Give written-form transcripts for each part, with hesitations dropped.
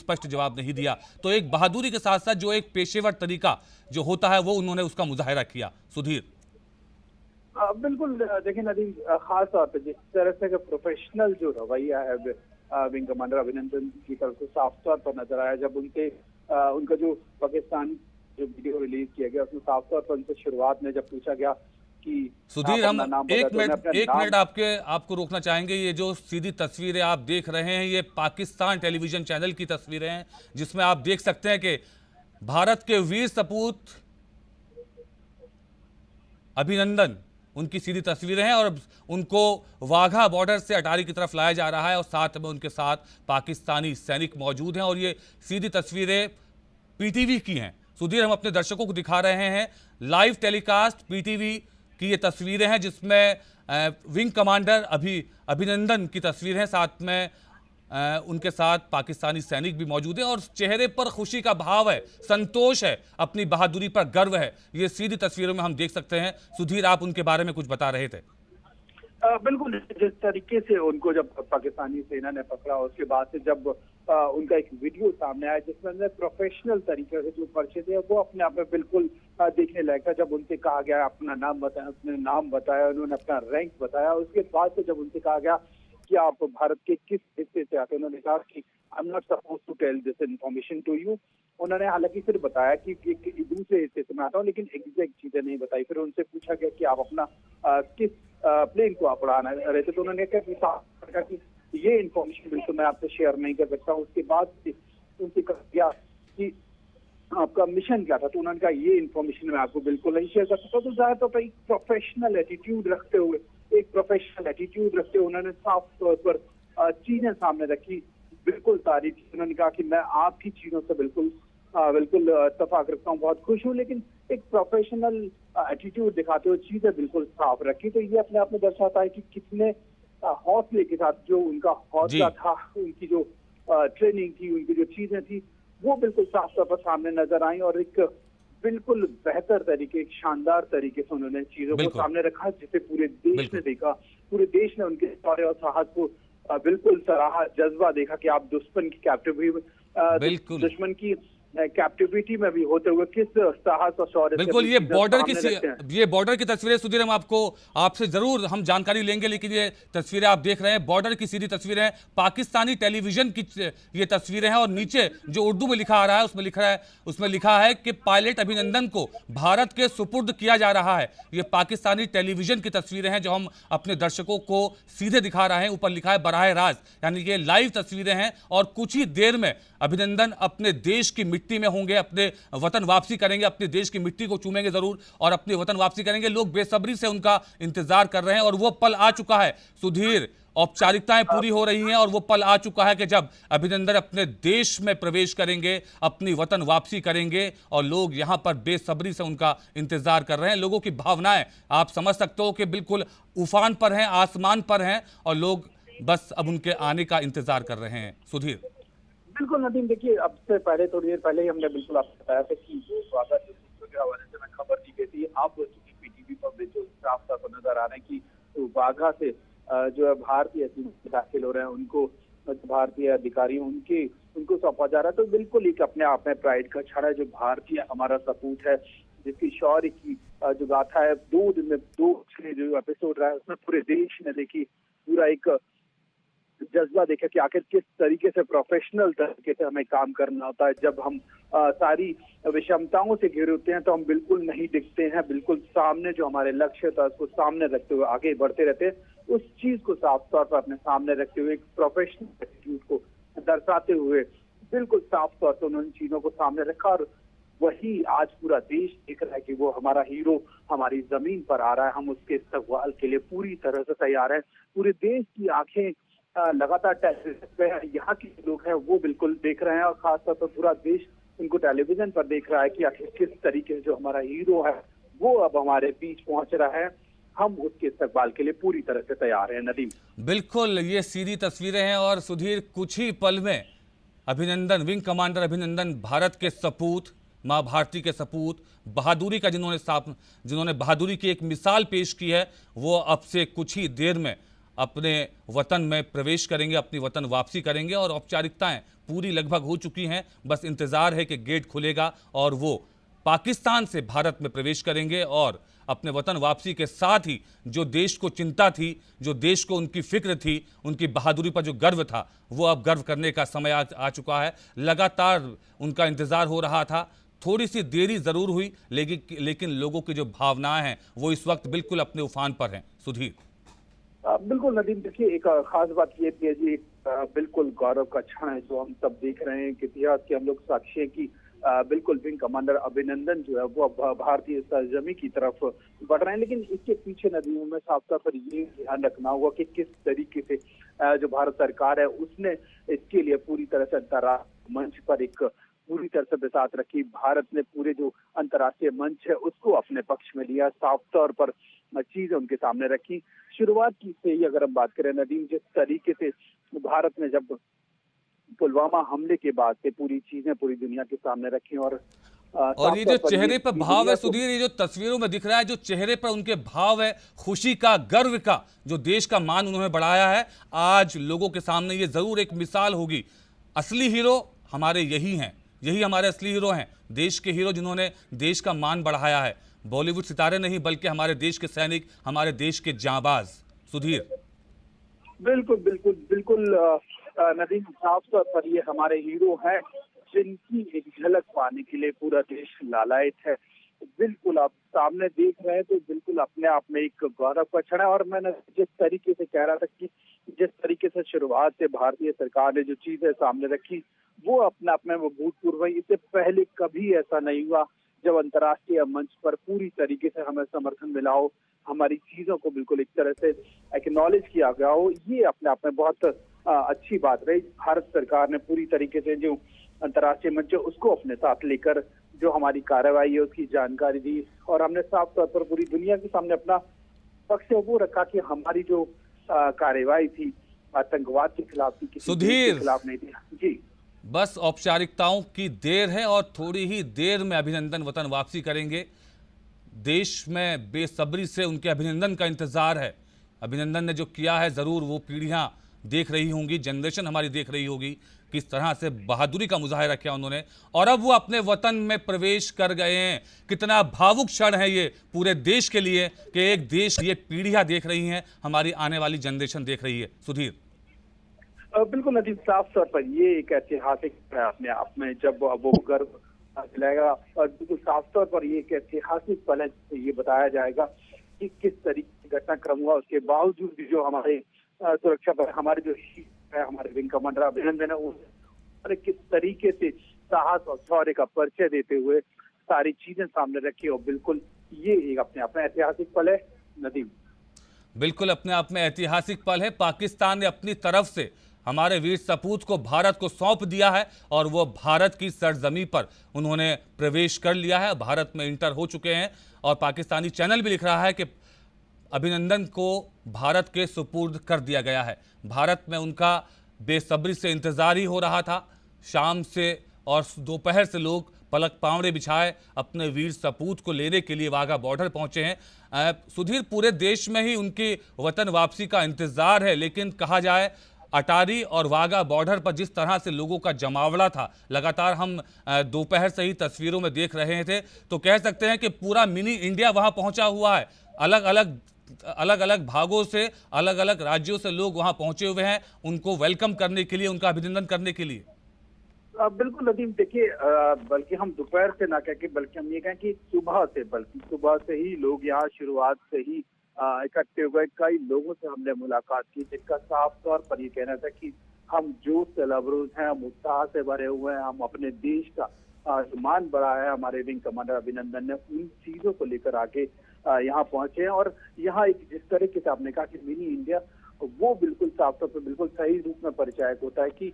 स्पष्ट जवाब नहीं दिया। तो एक बहादुरी के साथ साथ जो एक पेशेवर तरीका जो होता है वो उन्होंने उसका मुजाहिरा किया। सुधीर, बिल्कुल। देखिए नदीम, खास तौर पे जिस तरह से प्रोफेशनल जो रवैया है विंग कमांडर अभिनंदन की तरफ से साफ तौर पर नजर आया जब उनका जो पाकिस्तान जो वीडियो रिलीज किया गया उसमें साफ तौर पर उनसे शुरुआत में जब पूछा गया कि सुधीर, हम एक मिनट नाम आपको रोकना चाहेंगे। ये जो सीधी तस्वीरें आप देख रहे हैं ये पाकिस्तान टेलीविजन चैनल की तस्वीरें हैं, जिसमें आप देख सकते हैं कि भारत के वीर सपूत अभिनंदन उनकी सीधी तस्वीरें हैं और उनको वाघा बॉर्डर से अटारी की तरफ लाया जा रहा है और साथ में उनके साथ पाकिस्तानी सैनिक मौजूद हैं और ये सीधी तस्वीरें पीटीवी की हैं। सुधीर, हम अपने दर्शकों को दिखा रहे हैं लाइव टेलीकास्ट पीटीवी की ये तस्वीरें हैं जिसमें विंग कमांडर अभिनंदन की तस्वीर है, साथ में उनके साथ पाकिस्तानी सैनिक भी मौजूद है और चेहरे पर खुशी का भाव है, संतोष है, अपनी बहादुरी पर गर्व है। ये सीधी तस्वीरों में हम देख सकते हैं। सुधीर, आप उनके बारे में कुछ बता रहे थे। बिल्कुल। जिस तरीके से उनको जब पाकिस्तानी सेना ने पकड़ा उसके बाद से जब उनका एक वीडियो सामने आया जिसमें उन्होंने प्रोफेशनल तरीके से जो पर्चे थे वो अपने आप में बिल्कुल देखने लायक था। जब उनसे कहा गया अपना नाम बताया, उसने नाम बताया, उन्होंने अपना रैंक बताया। उसके बाद से जब उनसे कहा गया कि आप भारत के किस हिस्से से आते हैं, उन्होंने कहा कि I am not suppose to tell this information to you. उन्होंने हालांकि फिर बताया कि दूसरे हिस्से से मैं आता हूँ, लेकिन एग्जैक्ट चीजें नहीं बताई। फिर उनसे पूछा गया कि आप अपना किस प्लेन को आप उड़ाना रहे थे, तो उन्होंने कहा कि ये इन्फॉर्मेशन बिल्कुल मैं आपसे शेयर नहीं कर सकता हूँ। उसके बाद उनसे कहा गया कि आपका मिशन क्या था, तो उन्होंने कहा ये इन्फॉर्मेशन मैं आपको बिल्कुल नहीं शेयर कर सकता। तो ज्यादा तौर पर एक प्रोफेशनल एटीट्यूड रखते हुए उन्होंने साफ तौर पर चीजें सामने रखी, बिल्कुल तारीफ की। उन्होंने कहा कि मैं आपकी चीजों से बिल्कुल इत्तेफाक रखता हूँ, बहुत खुश हूँ, लेकिन एक प्रोफेशनल एटीट्यूड दिखाते हुए चीजें बिल्कुल साफ रखी। तो ये अपने आप में दर्शाता है कि कितने हौसले के साथ जो उनका हौसला था, उनकी जो ट्रेनिंग थी, उनकी जो चीजें थी वो बिल्कुल साफ तौर पर सामने नजर आई और एक बिल्कुल बेहतर तरीके, एक शानदार तरीके से उन्होंने चीजों को सामने रखा जिसे पूरे देश ने देखा। पूरे देश ने उनके शौर्य और साहस को बिल्कुल सराहा, जज्बा देखा कि आप दुश्मन की कैप्टिविटी में भी होते हुए किस साहस और शौर्य बिल्कुल ये बॉर्डर की तस्वीरें सुधीर हम आपसे जरूर हम जानकारी लेंगे, लेकिन ये तस्वीरें आप देख रहे हैं बॉर्डर की सीधी तस्वीरें हैं, पाकिस्तानी टेलीविजन की ये तस्वीरें हैं और नीचे जो उर्दू में लिखा आ रहा है उसमें लिखा है कि पायलट अभिनंदन को भारत के सुपुर्द किया जा रहा है। ये पाकिस्तानी टेलीविजन की तस्वीरें हैं जो हम अपने दर्शकों को सीधे दिखा रहे हैं। ऊपर लिखा है बराह रास्त, यानी ये लाइव तस्वीरें हैं और कुछ ही देर में अभिनंदन अपने देश की मिट्टी में होंगे, अपने वतन वापसी करेंगे, अपने देश की मिट्टी को चूमेंगे जरूर और अपने वतन वापसी करेंगे। लोग बेसब्री से उनका इंतजार कर रहे हैं और वो पल आ चुका है सुधीर, औपचारिकताएं पूरी हो रही हैं और वो पल आ चुका है कि जब अभिनंदन अपने देश में प्रवेश करेंगे, अपनी वतन वापसी करेंगे और लोग यहां पर बेसब्री से उनका इंतजार कर रहे हैं। लोगों की भावनाएं आप समझ सकते हो कि बिल्कुल उफान पर हैं, आसमान पर हैं और लोग बस अब उनके आने का इंतजार कर रहे हैं। सुधीर, बिल्कुल नदीम, देखिए अब से पहले थोड़ी देर पहले ही हमने बिल्कुल आपको बताया था कि जो वाघा के हवाले से मैं खबर दी गई थी, आप चूंकि पीटीवी पर जो साफ साफ नजर आ रहे हैं कि तो वाघा से जो है भारतीय दाखिल हो रहे हैं, उनको भारतीय अधिकारी उनको सौंपा जा रहा है। तो बिल्कुल एक अपने आप में प्राइड का क्षण है जो भारतीय हमारा सपूत है, जिसकी शौर्य की जो गाथा है 2 दिन में 2 जो एपिसोड रहा है उसमें पूरे देश ने देखी, पूरा एक जज्बा देखा कि आखिर किस तरीके से प्रोफेशनल तरीके से हमें काम करना होता है। जब हम सारी विषमताओं से घिरे होते हैं तो हम बिल्कुल नहीं दिखते हैं, बिल्कुल सामने जो हमारे लक्ष्य था उसको सामने रखते हुए आगे बढ़ते रहते हैं। उस चीज को साफ तौर पर अपने सामने रखते हुए एक प्रोफेशनल एटीट्यूड को दर्शाते हुए बिल्कुल साफ तौर पर उन्होंने चीजों को सामने रखा और वही आज पूरा देश देख रहा है कि वो हमारा हीरो हमारी जमीन पर आ रहा है। हम उसके इस्तकबाल के लिए पूरी तरह से तैयार हैं। पूरे देश की आंखें लगातार यहाँ के लोग हैं वो बिल्कुल देख रहे हैं और खासतौर पर पूरा देश उनको टेलीविजन पर देख रहा है कि आखिर किस तरीके से जो हमारा हीरो है वो अब हमारे बीच पहुंच रहा है। हम उसके इस्तकबाल के लिए पूरी तरह से तैयार हैं। नदीम, बिल्कुल ये सीधी तस्वीरें हैं और सुधीर कुछ ही पल में अभिनंदन, विंग कमांडर अभिनंदन भारत के सपूत, माँ भारती के सपूत, बहादुरी का जिन्होंने बहादुरी की एक मिसाल पेश की है, वो अब से कुछ ही देर में अपने वतन में प्रवेश करेंगे, अपनी वतन वापसी करेंगे और औपचारिकताएं पूरी लगभग हो चुकी हैं। बस इंतजार है कि गेट खुलेगा और वो पाकिस्तान से भारत में प्रवेश करेंगे और अपने वतन वापसी के साथ ही जो देश को चिंता थी, जो देश को उनकी फिक्र थी, उनकी बहादुरी पर जो गर्व था, वो अब गर्व करने का समय आ चुका है। लगातार उनका इंतजार हो रहा था, थोड़ी सी देरी जरूर हुई, लेकिन लोगों की जो भावनाएं हैं वो इस वक्त बिल्कुल अपने उफान पर हैं। सुधीर, बिल्कुल नदीम, देखिए एक खास बात ये भी है जी, बिल्कुल गौरव का क्षण है जो हम सब देख रहे हैं कि इतिहास के हम लोग साक्षी हैं कि बिल्कुल विंग कमांडर अभिनंदन जो है वो अब भारतीय सरजमी की तरफ बढ़ रहे हैं। लेकिन इसके पीछे नदियों में साफ तौर पर ये ध्यान रखना होगा कि किस तरीके से जो भारत सरकार है उसने इसके लिए पूरी तरह से अंतर्राष्ट्रीय मंच पर एक पूरी तरह से बिसात रखी। भारत ने पूरे जो अंतर्राष्ट्रीय मंच है उसको अपने पक्ष में लिया, साफ तौर पर चीजें उनके सामने रखी। शुरुआत की से ही अगर हम बात करें नदीम, जिस तरीके से भारत ने जब पुलवामा हमले के बाद से पूरी चीजें पूरी दुनिया के सामने रखी और ये जो चेहरे पर भाव है सुधीर, ये जो तस्वीरों में दिख रहा है, जो चेहरे पर उनके भाव है, खुशी का, गर्व का, जो देश का मान उन्होंने बढ़ाया है, आज लोगों के सामने ये जरूर एक मिसाल होगी। असली हीरो हमारे यही हैं, यही हमारे असली हीरो हैं, देश के हीरो जिन्होंने देश का मान बढ़ाया है। बॉलीवुड सितारे नहीं बल्कि हमारे देश के सैनिक, हमारे देश के जांबाज। सुधीर, बिल्कुल बिल्कुल बिल्कुल नदीम, साफ तौर पर ये हमारे हीरो हैं जिनकी एक झलक पाने के लिए पूरा देश लालायित है। बिल्कुल आप सामने देख रहे हैं तो बिल्कुल अपने आप में एक गौरव का क्षण है। और मैंने जिस तरीके से कह रहा था कि जिस तरीके से शुरुआत से भारतीय सरकार ने जो चीजें सामने रखी वो अपने आप में वो भूतपूर्व है। इससे पहले कभी ऐसा नहीं हुआ जब अंतर्राष्ट्रीय मंच पर पूरी तरीके से हमें समर्थन मिला हो, हमारी चीजों को बिल्कुल एक तरह से एक्नॉलेज किया गया हो। ये अपने आप में बहुत अच्छी बात रही। भारत सरकार ने पूरी तरीके से जो अंतर्राष्ट्रीय मंच है उसको अपने साथ लेकर जो हमारी कार्रवाई है उसकी जानकारी दी और हमने साफ तौर पर पूरी दुनिया के सामने अपना पक्ष वो रखा कि हमारी जो कार्रवाई थी आतंकवाद के खिलाफ थी, किसी सुधीर के खिलाफ नहीं थी। जी, बस औपचारिकताओं की देर है और थोड़ी ही देर में अभिनंदन वतन वापसी करेंगे। देश में बेसब्री से उनके अभिनंदन का इंतजार है। अभिनंदन ने जो किया है जरूर वो पीढ़ियां देख रही होंगी, जनरेशन हमारी देख रही होगी किस तरह से बहादुरी का मुजाहिरा किया उन्होंने, और अब वो अपने वतन में प्रवेश कर गए हैं। कितना भावुक क्षण है ये पूरे देश के लिए कि एक देश, ये पीढ़ियां देख रही हैं, हमारी आने वाली जनरेशन देख रही है। सुधीर, बिल्कुल नदीम, साफ तौर पर ये एक ऐतिहासिक है अपने आप में जब वो गर्व दिलाएगा और बिल्कुल साफ तौर पर ये एक ऐतिहासिक पल है। ये बताया जाएगा कि किस तरीके का घटनाक्रम हुआ, उसके बावजूद भी जो हमारे सुरक्षा पर हमारे जो है हमारे विंग कमांडर अभिनंदन है और किस तरीके से साहस और शौर्य का परिचय देते हुए सारी चीजें सामने रखी। और बिल्कुल ये एक अपने आप में ऐतिहासिक पल है नदीम। बिल्कुल अपने आप में ऐतिहासिक पल है। पाकिस्तान ने अपनी तरफ से हमारे वीर सपूत को भारत को सौंप दिया है और वो भारत की सरजमी पर उन्होंने प्रवेश कर लिया है, भारत में इंटर हो चुके हैं। और पाकिस्तानी चैनल भी लिख रहा है कि अभिनंदन को भारत के सुपुर्द कर दिया गया है। भारत में उनका बेसब्री से इंतजार ही हो रहा था। शाम से और दोपहर से लोग पलक पावड़े बिछाए अपने वीर सपूत को लेने के लिए वाघा बॉर्डर पहुंचे हैं। सुधीर, पूरे देश में ही उनकी वतन वापसी का इंतजार है, लेकिन कहा जाए अटारी और वाघा बॉर्डर पर जिस तरह से लोगों का जमावड़ा था, लगातार हम दोपहर से ही तस्वीरों में देख रहे थे, तो कह सकते हैं कि पूरा मिनी इंडिया वहां पहुंचा हुआ है। अलग अलग भागों से, अलग अलग राज्यों से लोग वहां पहुंचे हुए हैं उनको वेलकम करने के लिए, उनका अभिनंदन करने के लिए। बिल्कुल नदीम, देखिए बल्कि हम दोपहर से ना कह के बल्कि हम ये कहें कि सुबह से ही लोग यहाँ शुरुआत से ही इकट्ठे हुए। कई लोगों से हमने मुलाकात की जिनका साफ तौर पर ये कहना था कि हम जोश से लबरेज हैं, हम उत्साह से भरे हुए हैं, हम अपने देश का सम्मान बढ़ाया है। हमारे विंग कमांडर अभिनंदन ने उन चीजों को लेकर आगे यहाँ पहुंचे हैं। और यहाँ एक जिस तरीके से आपने कहा कि मिनी इंडिया, वो बिल्कुल साफ तौर पर बिल्कुल सही रूप में परिचायक होता है कि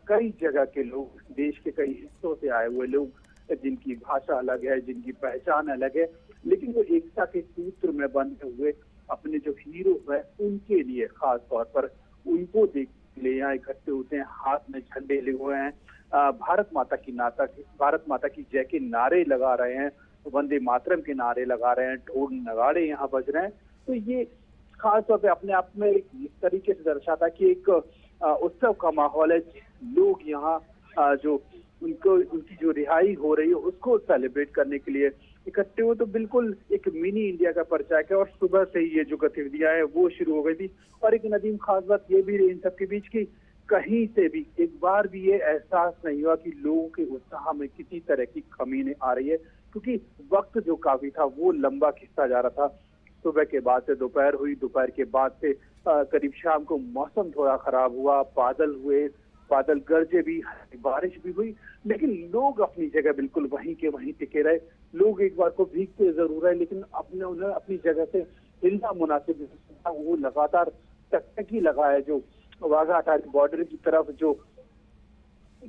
कई जगह के लोग, देश के कई हिस्सों से आए हुए लोग, जिनकी भाषा अलग है, जिनकी पहचान अलग है, लेकिन वो एकता के सूत्र में बंधे हुए अपने जो हीरो है उनके लिए खास तौर पर उनको देखने के लिए यहाँ इकट्ठे होते हैं। हाथ में झंडे लिए हुए हैं, भारत माता की जय के नारे लगा रहे हैं, वंदे मातरम के नारे लगा रहे हैं, ढोल नगाड़े यहाँ बज रहे हैं। तो ये खास तौर पे अपने आप में इस तरीके से दर्शाता कि एक उत्सव का माहौल है। लोग यहाँ जो उनको उनकी जो रिहाई हो रही है उसको सेलिब्रेट करने के लिए इकट्ठे हो, तो बिल्कुल एक मिनी इंडिया का परिचायक है। और सुबह से ही ये जो गतिविधियां हैं वो शुरू हो गई थी। और एक नदीम खास बात ये भी रही इन सबके बीच की कहीं से भी एक बार भी ये एहसास नहीं हुआ कि लोगों के उत्साह में किसी तरह की कमी नहीं आ रही है, क्योंकि वक्त जो काफी था वो लंबा खिंचता जा रहा था। सुबह के बाद से दोपहर हुई, दोपहर के बाद से करीब शाम को मौसम थोड़ा खराब हुआ, बादल हुए, बादल गरजे भी, बारिश भी हुई, लेकिन लोग अपनी जगह बिल्कुल वहीं के वहीं टिके रहे। लोग एक बार को भीगते जरूर है, लेकिन उन्हें अपनी जगह से हिलना मुनासिब वो लगातार टकटकी लगा है। जो वाघा अटारी बॉर्डर की तरफ जो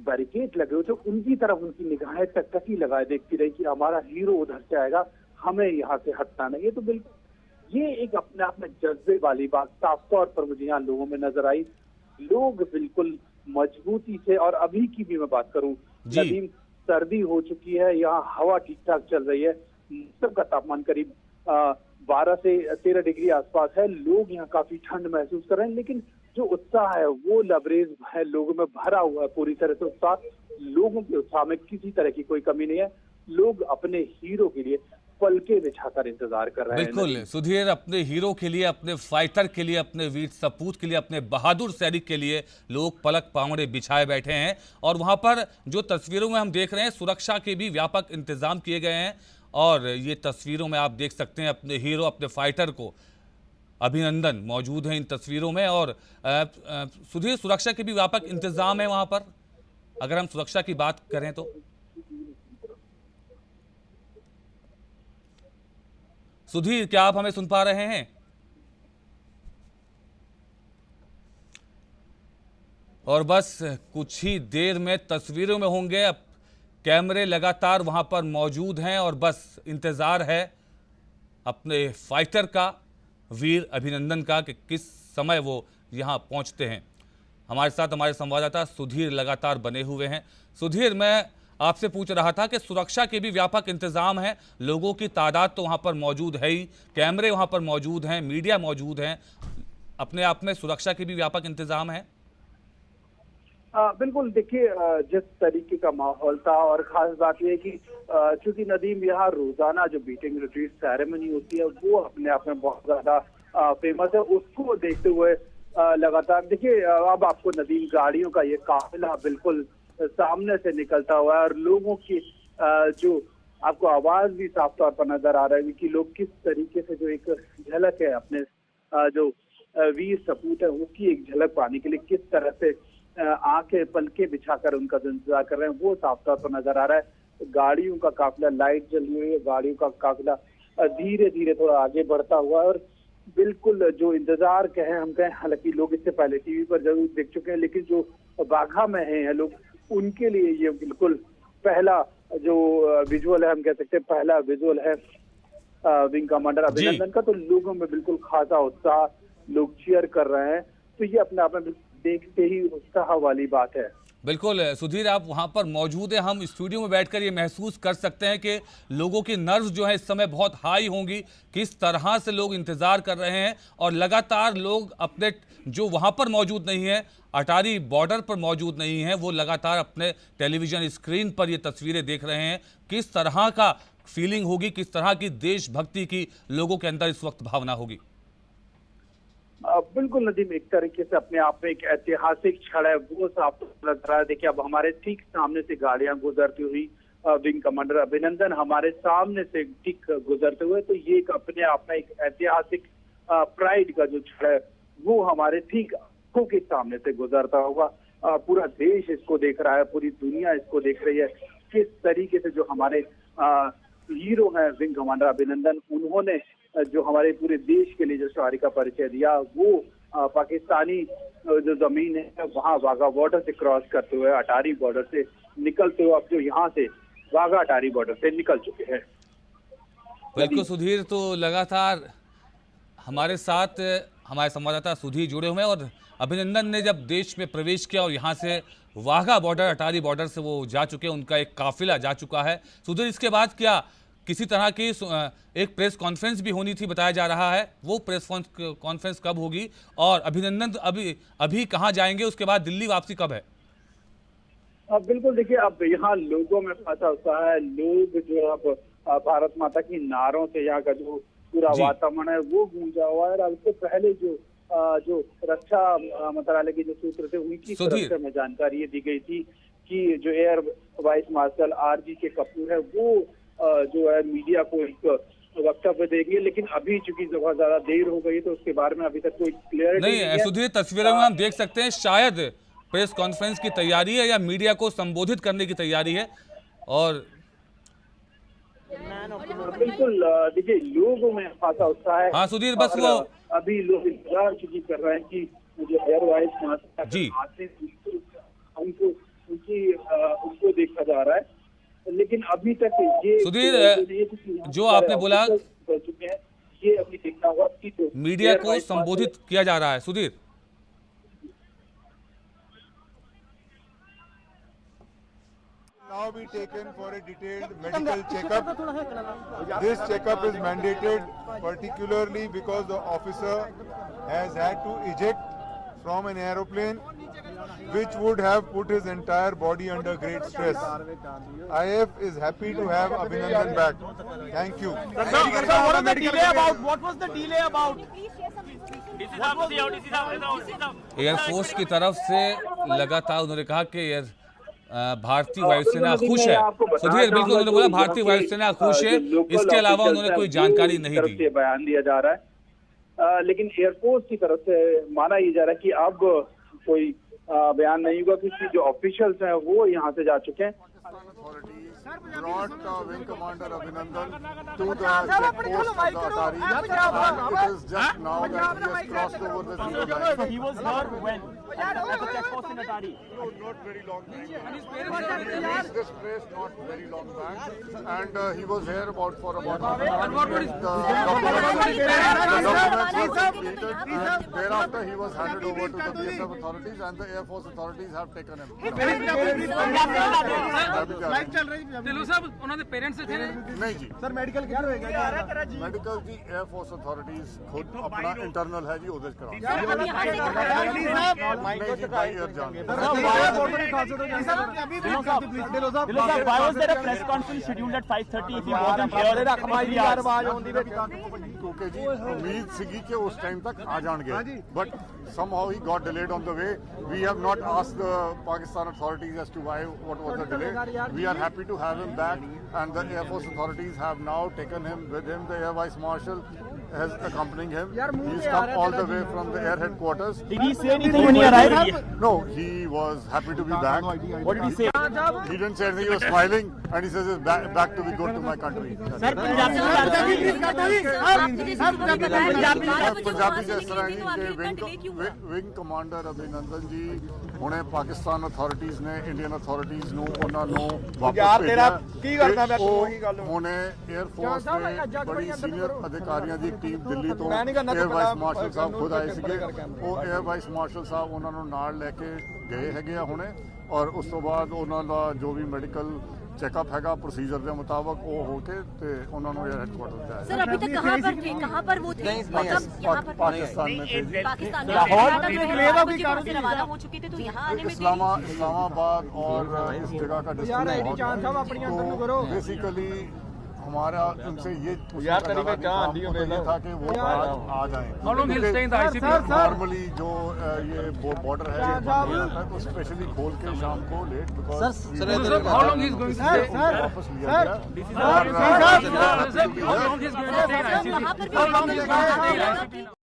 बैरिकेड लगे हुए थे उनकी तरफ उनकी निगाहें टकटकी लगाए देखती रही कि हमारा हीरो उधर से आएगा, हमें यहाँ से हटना नहीं। ये तो बिल्कुल ये एक अपने आप में जज्बे वाली बात साफ तौर पर मुझे यहाँ लोगों में नजर आई। लोग बिल्कुल मजबूती से, और अभी की भी मैं बात करूं, नदीम सर्दी हो चुकी है, यहाँ हवा ठीक ठाक चल रही है, मौसम का तापमान करीब 12 से 13 डिग्री आसपास है। लोग यहाँ काफी ठंड महसूस कर रहे हैं, लेकिन जो उत्साह है वो लबरेज है, लोगों में भरा हुआ है पूरी तरह से उत्साह। लोगों के उत्साह में किसी तरह की कोई कमी नहीं है। लोग अपने हीरो के लिए पलके बिछाकर इंतजार कर रहे हैं। बिल्कुल सुधीर, अपने हीरो के लिए, अपने फाइटर के लिए, अपने वीर सपूत के लिए, अपने बहादुर सैनिक के लिए लोग पलक पावड़े बिछाए बैठे हैं। और वहां पर जो तस्वीरों में हम देख रहे हैं, सुरक्षा के भी व्यापक इंतजाम किए गए हैं। और ये तस्वीरों में आप देख सकते हैं अपने हीरो, अपने फाइटर को अभिनंदन मौजूद है इन तस्वीरों में। और सुधीर, सुरक्षा के भी व्यापक इंतजाम है वहां पर, अगर हम सुरक्षा की बात करें तो। सुधीर, क्या आप हमें सुन पा रहे हैं? और बस कुछ ही देर में तस्वीरों में होंगे। अब कैमरे लगातार वहां पर मौजूद हैं और बस इंतजार है अपने फाइटर का, वीर अभिनंदन का, कि किस समय वो यहां पहुंचते हैं। हमारे साथ हमारे संवाददाता सुधीर लगातार बने हुए हैं। सुधीर, मैं आपसे पूछ रहा था कि सुरक्षा के भी व्यापक इंतजाम है, लोगों की तादाद तो वहां पर मौजूद है ही, कैमरे वहां पर मौजूद हैं, मीडिया मौजूद हैं, अपने आप में सुरक्षा के भी व्यापक इंतजाम है। बिल्कुल, देखिए जिस तरीके का माहौल था, और खास बात यह है कि चूंकि नदीम यहाँ रोजाना जो बीटिंग रिट्रीट सेरेमनी होती है वो अपने आप में बहुत ज्यादा फेमस है, उसको देखते हुए लगातार देखिए अब आपको नदीम गाड़ियों का ये काफिला बिल्कुल सामने से निकलता हुआ है, और लोगों की जो आपको आवाज भी साफ तौर पर नजर आ रहा है कि लोग किस तरीके से, जो एक झलक है अपने जो वीर सपूत है उसकी एक झलक पाने के लिए किस तरह से आंखें पलके बिछाकर उनका जो इंतजार कर रहे हैं वो साफ तौर पर नजर आ रहा है। गाड़ियों का काफिला, लाइट जली हुई है, गाड़ियों का काफिला धीरे धीरे थोड़ा आगे बढ़ता हुआ है। और बिल्कुल जो इंतजार कहें हम कहें, हालांकि लोग इससे पहले टीवी पर जरूर देख चुके हैं, लेकिन जो बाघा में हैं लोग, उनके लिए ये बिल्कुल पहला जो विजुअल है, हम कह सकते हैं पहला विजुअल है विंग कमांडर अभिनंदन का। तो लोगों में बिल्कुल खासा उत्साह, लोग चीयर कर रहे हैं, तो ये अपने आप में देखते ही उत्साह वाली बात है। बिल्कुल सुधीर, आप वहां पर मौजूद हैं, हम स्टूडियो में बैठकर ये महसूस कर सकते हैं कि लोगों की नर्व्स जो है इस समय बहुत हाई होंगी, किस तरह से लोग इंतजार कर रहे हैं। और लगातार लोग अपने जो वहां पर मौजूद नहीं है, अटारी बॉर्डर पर मौजूद नहीं है, वो लगातार अपने टेलीविजन स्क्रीन पर ये तस्वीरें देख रहे हैं। किस तरह का फीलिंग होगी, किस तरह की देशभक्ति की लोगों के अंदर इस वक्त भावना होगी? बिल्कुल नदीम, एक तरीके से अपने आप में एक ऐतिहासिक क्षण है वो साफ लग रहा है। देखिए अब हमारे ठीक सामने से गाड़ियां गुजरती हुई, विंग कमांडर अभिनंदन हमारे सामने से ठीक गुजरते हुए, तो ये एक अपने आप में एक ऐतिहासिक प्राइड का जो क्षण है वो हमारे ठीक आंखों के सामने से गुजरता होगा। पूरा देश इसको देख रहा है, पूरी दुनिया इसको देख रही है, किस तरीके से जो हमारे हीरो हैं विंग कमांडर अभिनंदन, उन्होंने जो हमारे पूरे देश के लिए जो सवारी का परिचय दिया, वो पाकिस्तानी जो जमीन है वहाँ वाघा बॉर्डर से क्रॉस करते हुए, अटारी बॉर्डर से निकलते हुए, अब जो यहाँ से वाघा अटारी बॉर्डर से निकल चुके हैं। बिल्कुल सुधीर, तो लगातार हमारे साथ हमारे संवाददाता सुधीर जुड़े हुए हैं। और अभिनंदन ने जब देश में प्रवेश किया और यहाँ से वाघा बॉर्डर, अटारी बॉर्डर से वो जा चुके हैं, उनका एक काफिला जा चुका है। सुधीर, इसके बाद क्या किसी तरह की एक प्रेस कॉन्फ्रेंस भी होनी थी बताया जा रहा है। वो प्रेस कॉन्फ्रेंस कब होगी और अभिनंदन अभी कहाँ जाएंगे, उसके बाद दिल्ली वापसी कब है? अब बिल्कुल देखिए, अब यहाँ लोगों में खासा उत्साह है। लोग जो अब भारत माता की नारों से यहाँ का जो पूरा वातावरण है वो गूंजा हुआ है। और इससे पहले जो रक्षा मंत्रालय के जो सूत्र थे उनकी तरफ से हमें जानकारी ये दी गई थी कि जो एयर वाइस मार्शल RG के कपूर है वो जो है मीडिया को एक वक्तव्य देंगे, लेकिन अभी चूंकि बहुत ज्यादा देर हो गई तो उसके बारे में अभी तक कोई क्लियरिटी नहीं है। सुधीर, तस्वीरों में हम देख सकते हैं शायद प्रेस कॉन्फ्रेंस की तैयारी है या मीडिया को संबोधित करने की तैयारी है। और बिल्कुल देखिए, लोगों में खासा उत्साह है। हाँ सुधीर, बस वो अभी लोग इंतजार चूंकि कर रहे हैं कि जो एयर वाइस मार्शल जी उनको देखा जा रहा है, लेकिन अभी तक ये सुधीर जो आपने बोला चुके हैं, ये अभी देखना होगा कि जो मीडिया को संबोधित किया जा रहा है। Sudhir, now be taken for a detailed medical checkup. This checkup is mandated particularly because the officer has had to eject from an aeroplane which would have put his entire body under great stress. IF is happy to have Abhinandan back. Thank you. What was the delay about? What was the delay about? Air force की तरफ से लगातार उन्होंने कहा कि भारतीय वायुसेना खुश है। सुधीर, बिल्कुल उन्होंने बोला भारतीय वायुसेना खुश है, इसके अलावा उन्होंने कोई जानकारी नहीं दी। बयान दिया जा रहा है, लेकिन एयरफोर्स की तरफ से माना ये जा रहा है कि अब कोई बयान नहीं होगा, क्योंकि जो ऑफिशियल्स हैं वो यहाँ से जा चुके हैं। Brought Wing Commander Abhinandan to the checkpost of the Atari. It is just now that he has crossed over the zero line. So he was here when? At the checkpost in Atari? No, not very long back. He reached this place not very long back, and he was here for about half an hour. The documents were completed, and thereafter he was handed over to the BSF authorities, and the Air Force authorities have taken him. Dhillon साहब उन्होंने parents से थे नहीं जी sir medical किधर होएगा जी? Medical जी air force authorities खुद अपना internal है जी उधर कराओ। नहीं जी भाई एयर जान Why was there a press conference scheduled at 5:30 if he wasn't here? क्योंकि जी उम्मीद सीगी कि उस टाइम तक आ जाएंगे, but somehow he got delayed on the way. We have not asked the Pakistan authorities as to why, what was the delay. We are happy to have him back, and the Air Force authorities have now taken him with him. The Air Vice Marshal has accompanying him. He's come all the way from the air headquarters. Did he say anything when he arrived? No, he was happy to be back. What did he say? He didn't say anything. He was smiling, and he says, "Back to be good to my country." Sir, Punjabi जिस तरह कि wing commander अभिनंदन जी हुणे Pakistan authorities ने Indian authorities ਨੂੰ ਉਹਨਾਂ ਨੂੰ ਵਾਪਸ ਭੇਜਿਆ ਕੀ ਕਰਦਾ ਮੈਂ ਉਹੀ ਗੱਲ ਹੁਣੇ 에ਅਰ ਫੋਰਸ ਦੇ ਬੜੀ ਸੀਨੀਅਰ ਅਧਿਕਾਰੀਆਂ ਦੀ ਟੀਮ ਦਿੱਲੀ ਤੋਂ 에ਅਰ ਵਾਈਸ ਮਾਰਸ਼ਲ ਸਾਹਿਬ ਖੁਦ ਆਏ ਸੀਗੇ। ਉਹ 에ਅਰ ਵਾਈਸ ਮਾਰਸ਼ਲ ਸਾਹਿਬ ਉਹਨਾਂ ਨੂੰ ਨਾਲ ਲੈ ਕੇ ਗਏ ਹੈਗੇ ਆ ਹੁਣੇ, ਔਰ ਉਸ ਤੋਂ ਬਾਅਦ ਉਹਨਾਂ ਦਾ ਜੋ ਵੀ ਮੈਡੀਕਲ चेकअप हैगा प्रोसीजर के मुताबिक वो होके ते उन्होंने एयर हेडक्वार्टर जाए। सर अभी तक कहाँ पर थे, कहाँ पर वो थे? पाकिस्तान में थे। पाकिस्तान में रवाना हो चुके थे, तो यहाँ आने में इस्लामाबाद और इस जगह का डिस्टेंस तो बेसिकली हमारा उनसे ये था कि वो आ जाए। नॉर्मली जो ये बॉर्डर है तो स्पेशली खोल के शाम को लेट बिकॉज वापस लिया गया।